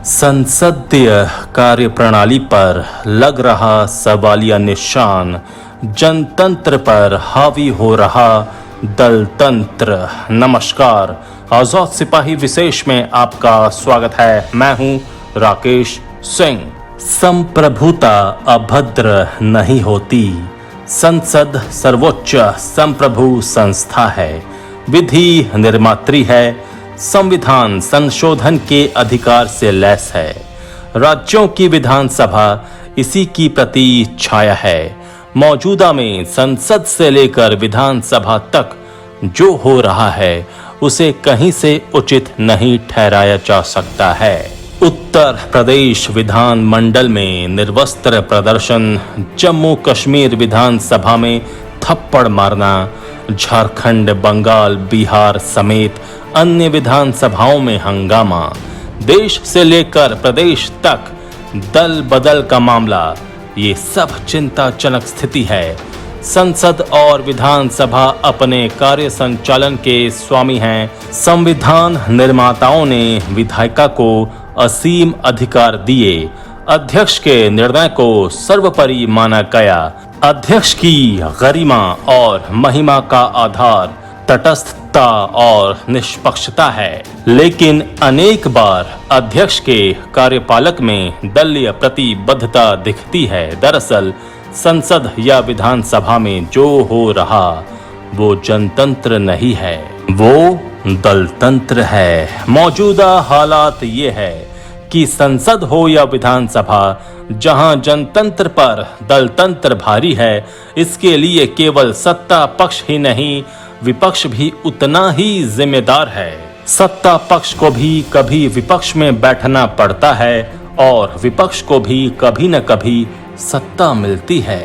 संसदीय कार्यप्रणाली पर लग रहा सवालिया निशान, जनतंत्र पर हावी हो रहा दलतंत्र। नमस्कार, आजाद सिपाही विशेष में आपका स्वागत है। मैं हूं राकेश सिंह। संप्रभुता अभद्र नहीं होती। संसद सर्वोच्च संप्रभु संस्था है, विधि निर्मात्री है, संविधान संशोधन के अधिकार से लैस है। राज्यों की विधानसभा इसी की प्रति छाया है। मौजूदा में संसद से लेकर विधानसभा तक जो हो रहा है उसे कहीं से उचित नहीं ठहराया जा सकता है। उत्तर प्रदेश विधान मंडल में निर्वस्त्र प्रदर्शन, जम्मू कश्मीर विधानसभा में थप्पड़ मारना, झारखंड, बंगाल, बिहार समेत अन्य विधानसभाओं में हंगामा, देश से लेकर प्रदेश तक दल बदल का मामला, ये सब चिंताजनक स्थिति है। संसद और विधानसभा अपने कार्य संचालन के स्वामी हैं। संविधान निर्माताओं ने विधायिका को असीम अधिकार दिए। अध्यक्ष के निर्णय को सर्वोपरि माना गया। अध्यक्ष की गरिमा और महिमा का आधार तटस्थता और निष्पक्षता है, लेकिन अनेक बार अध्यक्ष के कार्यपालक में दलीय प्रतिबद्धता दिखती है। दरअसल संसद या विधानसभा में जो हो रहा वो जनतंत्र नहीं है, वो दलतंत्र है। मौजूदा हालात ये है कि संसद हो या विधानसभा, जहां जनतंत्र पर दलतंत्र भारी है, इसके लिए केवल सत्ता पक्ष ही नहीं, विपक्ष भी उतना ही जिम्मेदार है। सत्ता पक्ष को भी कभी विपक्ष में बैठना पड़ता है और विपक्ष को भी कभी न कभी सत्ता मिलती है,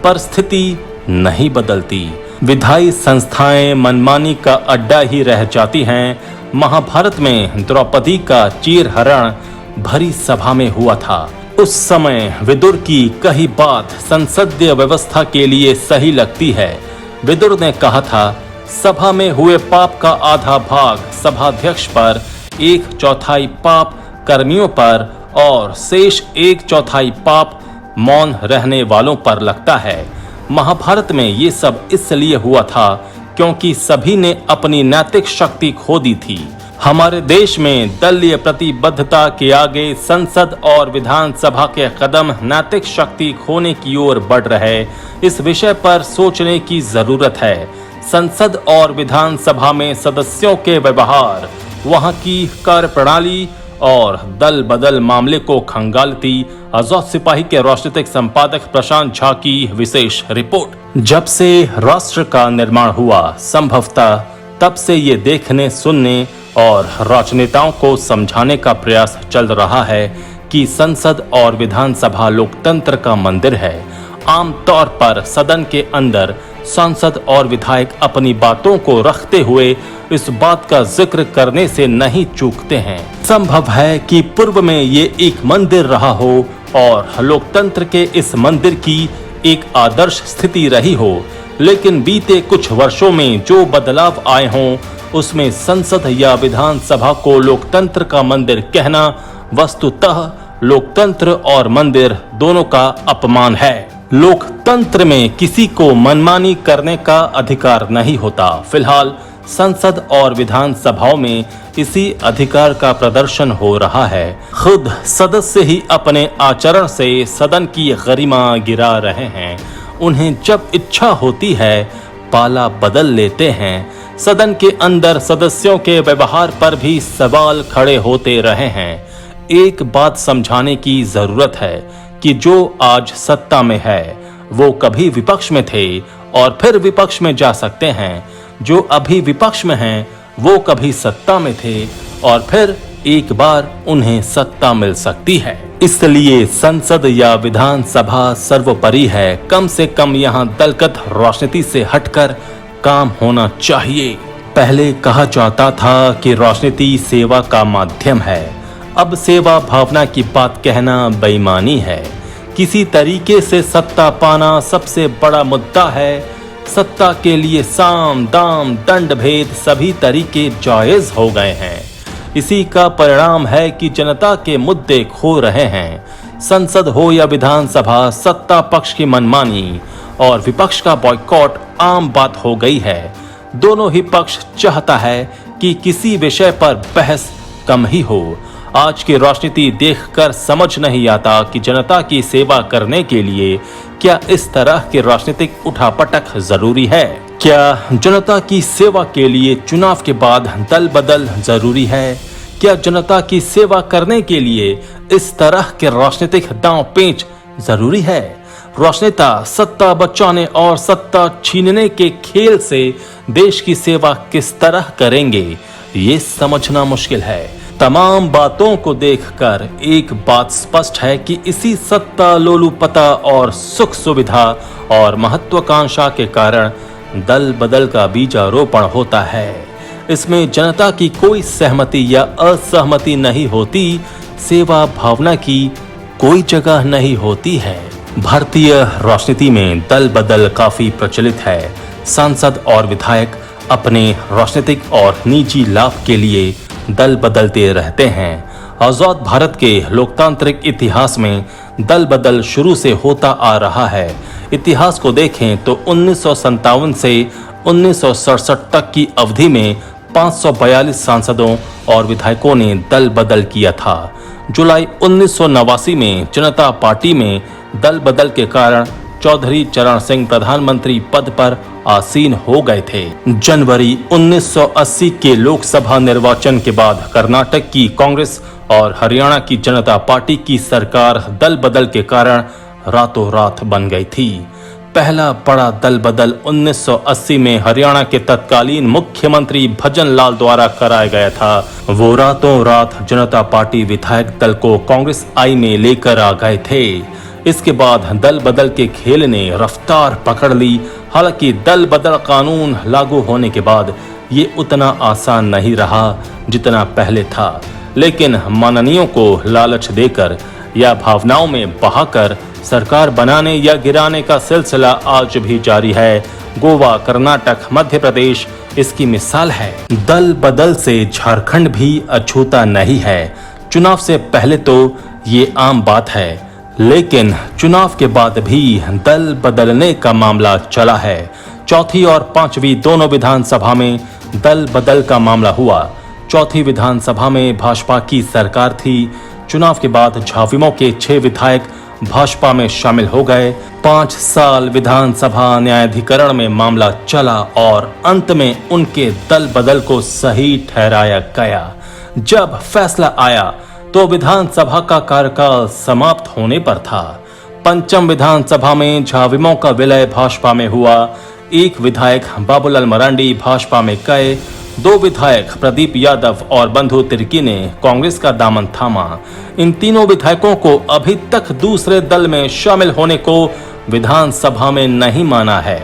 पर स्थिति नहीं बदलती। विधायी संस्थाएं मनमानी का अड्डा ही रह जाती हैं। महाभारत में द्रौपदी का चीरहरण भरी सभा में हुआ था। उस समय विदुर की कही बात संसदीय व्यवस्था के लिए सही लगती है। विदुर ने कहा था, सभा में हुए पाप का आधा भाग सभाध्यक्ष पर, 1/4 पाप कर्मियों पर और शेष 1/4 पाप मौन रहने वालों पर लगता है। महाभारत में ये सब इसलिए हुआ था क्योंकि सभी ने अपनी नैतिक शक्ति खो दी थी। हमारे देश में दलीय प्रतिबद्धता के आगे संसद और विधानसभा के कदम नैतिक शक्ति खोने की ओर बढ़ रहे। इस विषय पर सोचने की जरूरत है। संसद और विधानसभा में सदस्यों के व्यवहार, वहां की कार्यप्रणाली और दल बदल मामले को खंगालती आजाद सिपाही के राजनीतिक संपादक प्रशांत झा की विशेष रिपोर्ट। जब से राष्ट्र का निर्माण हुआ, संभवतः तब से ये देखने, सुनने और राजनेताओं को समझाने का प्रयास चल रहा है कि संसद और विधानसभा लोकतंत्र का मंदिर है। आमतौर पर सदन के अंदर सांसद और विधायक अपनी बातों को रखते हुए इस बात का जिक्र करने से नहीं चूकते हैं। संभव है कि पूर्व में ये एक मंदिर रहा हो और लोकतंत्र के इस मंदिर की एक आदर्श स्थिति रही हो, लेकिन बीते कुछ वर्षों में जो बदलाव आए हों उसमें संसद या विधानसभा को लोकतंत्र का मंदिर कहना वस्तुतः लोकतंत्र और मंदिर दोनों का अपमान है। लोकतंत्र में किसी को मनमानी करने का अधिकार नहीं होता। फिलहाल संसद और विधानसभाओं में इसी अधिकार का प्रदर्शन हो रहा है। खुद सदस्य ही अपने आचरण से सदन की गरिमा गिरा रहे हैं। उन्हें जब इच्छा होती है पाला बदल लेते हैं। सदन के अंदर सदस्यों के व्यवहार पर भी सवाल खड़े होते रहे हैं। एक बात समझाने की जरूरत है कि जो आज सत्ता में है वो कभी विपक्ष में थे और फिर विपक्ष में जा सकते हैं। जो अभी विपक्ष में हैं वो कभी सत्ता में थे और फिर एक बार उन्हें सत्ता मिल सकती है। इसलिए संसद या विधानसभा सर्वोपरि है। कम से कम यहाँ दलगत राजनीति से हटकर काम होना चाहिए। पहले कहा जाता था कि राजनीति सेवा का माध्यम है। अब सेवा भावना की बात कहना बेईमानी है। किसी तरीके से सत्ता पाना सबसे बड़ा मुद्दा है। सत्ता के लिए साम दाम दंड भेद सभी तरीके जायज हो गए हैं। इसी का परिणाम है कि जनता के मुद्दे खो रहे हैं। संसद हो या विधानसभा, सत्ता पक्ष की मनमानी और विपक्ष का बॉयकॉट आम बात हो गई है। दोनों ही पक्ष चाहता है कि किसी विषय पर बहस कम ही हो। आज की राजनीति देखकर समझ नहीं आता कि जनता की सेवा करने के लिए क्या इस तरह के राजनीतिक उठापटक जरूरी है। क्या जनता की सेवा के लिए चुनाव के बाद दल बदल जरूरी है? क्या जनता की सेवा करने के लिए इस तरह के राजनीतिक दांव पेंच जरूरी है? राजनेता सत्ता बचाने और सत्ता छीनने के खेल से देश की सेवा किस तरह करेंगे, ये समझना मुश्किल है। तमाम बातों को देखकर एक बात स्पष्ट है कि इसी सत्ता लोलुपता और सुख सुविधा और महत्वाकांक्षा के कारण दल बदल का बीजारोपण होता है। इसमें जनता की कोई सहमति या असहमति नहीं होती, सेवा भावना की कोई जगह नहीं होती है। भारतीय राजनीति में दल बदल काफी प्रचलित है। सांसद और विधायक अपने राजनीतिक और निजी लाभ के लिए दल बदलते रहते हैं। आजाद भारत के लोकतांत्रिक इतिहास में दल बदल शुरू से होता आ रहा है। इतिहास को देखें तो 1957 से 1967 तक की अवधि में 542 सांसदों और विधायकों ने दल बदल किया था। जुलाई 1989 में जनता पार्टी में दल बदल के कारण चौधरी चरण सिंह प्रधानमंत्री पद पर आसीन हो गए थे। जनवरी 1980 के लोकसभा निर्वाचन के बाद कर्नाटक की कांग्रेस और हरियाणा की जनता पार्टी की सरकार दल बदल के कारण रातों रात बन गई थी। पहला बड़ा दल बदल 1980 में हरियाणा के तत्कालीन मुख्यमंत्री भजन लाल द्वारा कराया गया था। वो रातों रात जनता पार्टी विधायक दल को कांग्रेस आई में लेकर आ गए थे। इसके बाद दल बदल के खेल ने रफ्तार पकड़ ली। हालांकि दल बदल कानून लागू होने के बाद ये उतना आसान नहीं रहा जितना पहले था, लेकिन माननीयों को लालच देकर या भावनाओं में बहाकर सरकार बनाने या गिराने का सिलसिला आज भी जारी है। गोवा, कर्नाटक, मध्य प्रदेश इसकी मिसाल है। दल बदल से झारखंड भी अछूता नहीं है। चुनाव से पहले तो ये आम बात है, लेकिन चुनाव के बाद भी दल बदलने का मामला चला है। चौथी और पांचवी दोनों विधानसभा में दल बदल का मामला हुआ। चौथी विधानसभा में भाजपा की सरकार थी। चुनाव के बाद झाविमो के 6 विधायक भाजपा में शामिल हो गए। 5 साल विधानसभा न्यायाधिकरण में मामला चला और अंत में उनके दल बदल को सही ठहराया गया। जब फैसला आया तो विधानसभा का कार्यकाल समाप्त होने पर था। पंचम विधानसभा में झाविमो का विलय भाजपा में हुआ। 1 विधायक बाबूलाल मरांडी भाजपा में गए। 2 विधायक प्रदीप यादव और बंधु तिर्की ने कांग्रेस का दामन थामा। इन तीनों विधायकों को अभी तक दूसरे दल में शामिल होने को विधानसभा में नहीं माना है।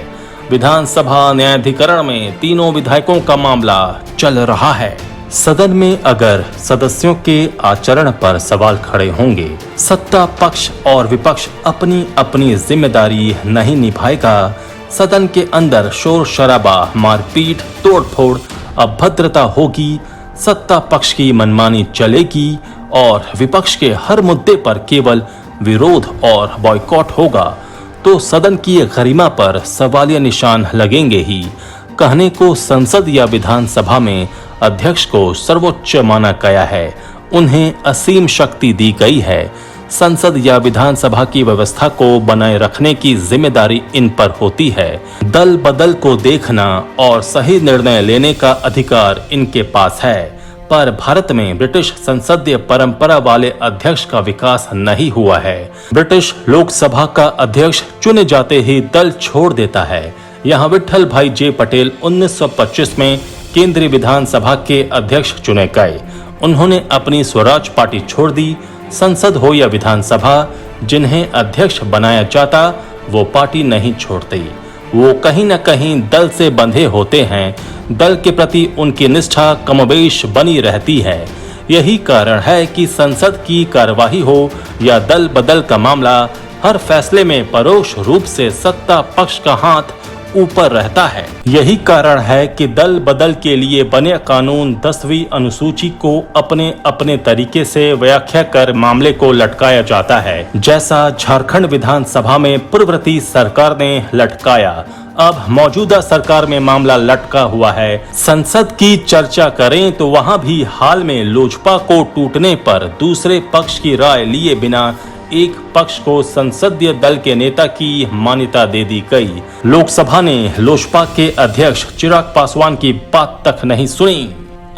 विधानसभा न्यायाधिकरण में तीनों विधायकों का मामला चल रहा है। सदन में अगर सदस्यों के आचरण पर सवाल खड़े होंगे, सत्ता पक्ष और विपक्ष अपनी अपनी जिम्मेदारी नहीं निभाएगा, सदन के अंदर शोर शराबा, मारपीट, तोड़फोड़, अभद्रता होगी, सत्ता पक्ष की मनमानी चलेगी और विपक्ष के हर मुद्दे पर केवल विरोध और बॉयकॉट होगा, तो सदन की गरिमा पर सवालिया निशान लगेंगे ही। कहने को संसद या विधानसभा में अध्यक्ष को सर्वोच्च माना गया है, उन्हें असीम शक्ति दी गई है। संसद या विधानसभा की व्यवस्था को बनाए रखने की जिम्मेदारी इन पर होती है। दल बदल को देखना और सही निर्णय लेने का अधिकार इनके पास है, पर भारत में ब्रिटिश संसदीय परंपरा वाले अध्यक्ष का विकास नहीं हुआ है। ब्रिटिश लोकसभा का अध्यक्ष चुने जाते ही दल छोड़ देता है। यहाँ विट्ठल भाई जे पटेल 1925 में केंद्रीय विधानसभा के अध्यक्ष चुने गए। उन्होंने अपनी स्वराज पार्टी छोड़ दी। संसद हो या विधानसभा, जिन्हें अध्यक्ष बनाया जाता वो पार्टी नहीं छोड़ते। वो कहीं न कहीं दल से बंधे होते हैं। दल के प्रति उनकी निष्ठा कमोबेश बनी रहती है। यही कारण है कि संसद की कार्यवाही हो या दल बदल का मामला, हर फैसले में परोक्ष रूप से सत्ता पक्ष का हाथ ऊपर रहता है। यही कारण है कि दल बदल के लिए बने कानून 10वीं अनुसूची को अपने अपने तरीके से व्याख्या कर मामले को लटकाया जाता है, जैसा झारखंड विधानसभा में पूर्ववर्ती सरकार ने लटकाया। अब मौजूदा सरकार में मामला लटका हुआ है। संसद की चर्चा करें तो वहां भी हाल में लोजपा को टूटने पर दूसरे पक्ष की राय लिए बिना एक पक्ष को संसदीय दल के नेता की मान्यता दे दी गई। लोकसभा ने लोजपा के अध्यक्ष चिराग पासवान की बात तक नहीं सुनी।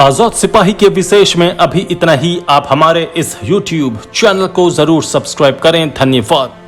आजाद सिपाही के विशेष में अभी इतना ही। आप हमारे इस YouTube चैनल को जरूर सब्सक्राइब करें। धन्यवाद।